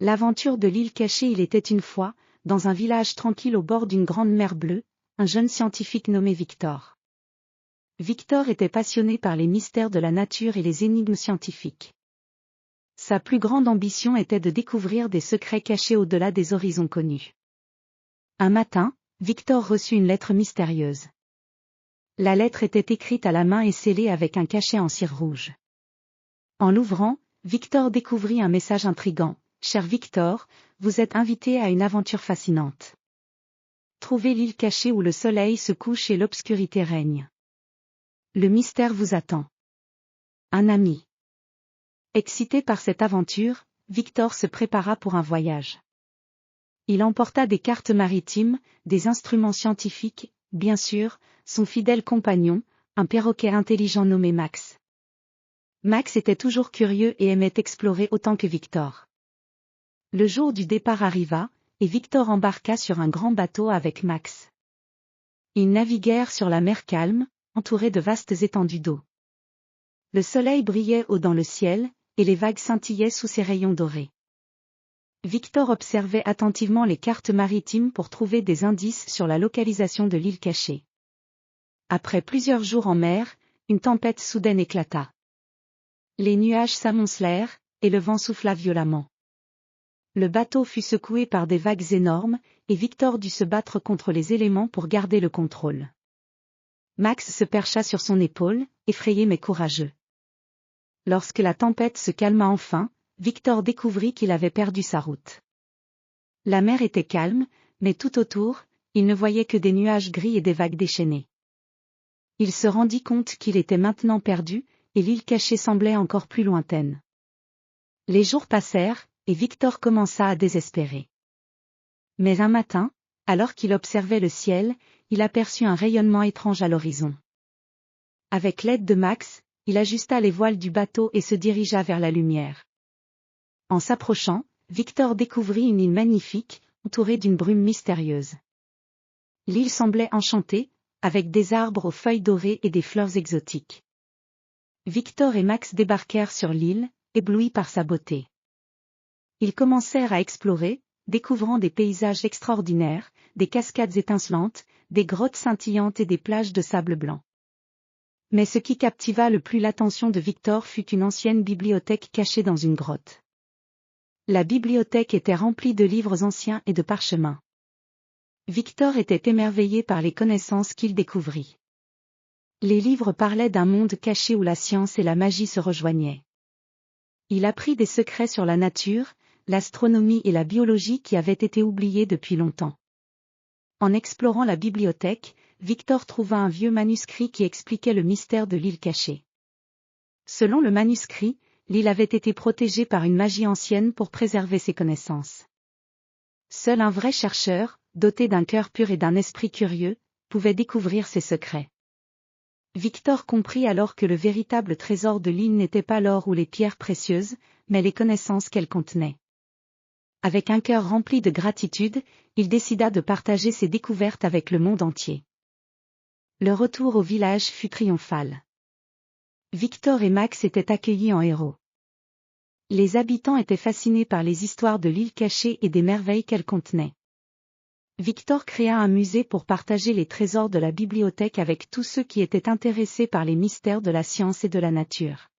L'aventure de l'île cachée. Il était une fois, dans un village tranquille au bord d'une grande mer bleue, un jeune scientifique nommé Victor. Victor était passionné par les mystères de la nature et les énigmes scientifiques. Sa plus grande ambition était de découvrir des secrets cachés au-delà des horizons connus. Un matin, Victor reçut une lettre mystérieuse. La lettre était écrite à la main et scellée avec un cachet en cire rouge. En l'ouvrant, Victor découvrit un message intrigant. « Cher Victor, vous êtes invité à une aventure fascinante. Trouvez l'île cachée où le soleil se couche et l'obscurité règne. Le mystère vous attend. Un ami. » Excité par cette aventure, Victor se prépara pour un voyage. Il emporta des cartes maritimes, des instruments scientifiques, bien sûr, son fidèle compagnon, un perroquet intelligent nommé Max. Max était toujours curieux et aimait explorer autant que Victor. Le jour du départ arriva, et Victor embarqua sur un grand bateau avec Max. Ils naviguèrent sur la mer calme, entourés de vastes étendues d'eau. Le soleil brillait haut dans le ciel, et les vagues scintillaient sous ses rayons dorés. Victor observait attentivement les cartes maritimes pour trouver des indices sur la localisation de l'île cachée. Après plusieurs jours en mer, une tempête soudaine éclata. Les nuages s'amoncelèrent, et le vent souffla violemment. Le bateau fut secoué par des vagues énormes, et Victor dut se battre contre les éléments pour garder le contrôle. Max se percha sur son épaule, effrayé mais courageux. Lorsque la tempête se calma enfin, Victor découvrit qu'il avait perdu sa route. La mer était calme, mais tout autour, il ne voyait que des nuages gris et des vagues déchaînées. Il se rendit compte qu'il était maintenant perdu, et l'île cachée semblait encore plus lointaine. Les jours passèrent, et Victor commença à désespérer. Mais un matin, alors qu'il observait le ciel, il aperçut un rayonnement étrange à l'horizon. Avec l'aide de Max, il ajusta les voiles du bateau et se dirigea vers la lumière. En s'approchant, Victor découvrit une île magnifique, entourée d'une brume mystérieuse. L'île semblait enchantée, avec des arbres aux feuilles dorées et des fleurs exotiques. Victor et Max débarquèrent sur l'île, éblouis par sa beauté. Ils commencèrent à explorer, découvrant des paysages extraordinaires, des cascades étincelantes, des grottes scintillantes et des plages de sable blanc. Mais ce qui captiva le plus l'attention de Victor fut une ancienne bibliothèque cachée dans une grotte. La bibliothèque était remplie de livres anciens et de parchemins. Victor était émerveillé par les connaissances qu'il découvrit. Les livres parlaient d'un monde caché où la science et la magie se rejoignaient. Il apprit des secrets sur la nature, l'astronomie et la biologie qui avaient été oubliés depuis longtemps. En explorant la bibliothèque, Victor trouva un vieux manuscrit qui expliquait le mystère de l'île cachée. Selon le manuscrit, l'île avait été protégée par une magie ancienne pour préserver ses connaissances. Seul un vrai chercheur, doté d'un cœur pur et d'un esprit curieux, pouvait découvrir ses secrets. Victor comprit alors que le véritable trésor de l'île n'était pas l'or ou les pierres précieuses, mais les connaissances qu'elle contenait. Avec un cœur rempli de gratitude, il décida de partager ses découvertes avec le monde entier. Le retour au village fut triomphal. Victor et Max étaient accueillis en héros. Les habitants étaient fascinés par les histoires de l'île cachée et des merveilles qu'elle contenait. Victor créa un musée pour partager les trésors de la bibliothèque avec tous ceux qui étaient intéressés par les mystères de la science et de la nature.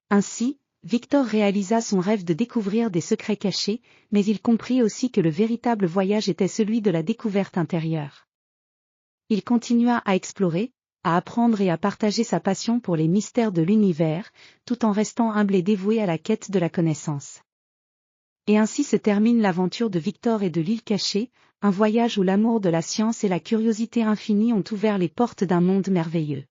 Ainsi, Victor réalisa son rêve de découvrir des secrets cachés, mais il comprit aussi que le véritable voyage était celui de la découverte intérieure. Il continua à explorer, à apprendre et à partager sa passion pour les mystères de l'univers, tout en restant humble et dévoué à la quête de la connaissance. Et ainsi se termine l'aventure de Victor et de l'île cachée, un voyage où l'amour de la science et la curiosité infinie ont ouvert les portes d'un monde merveilleux.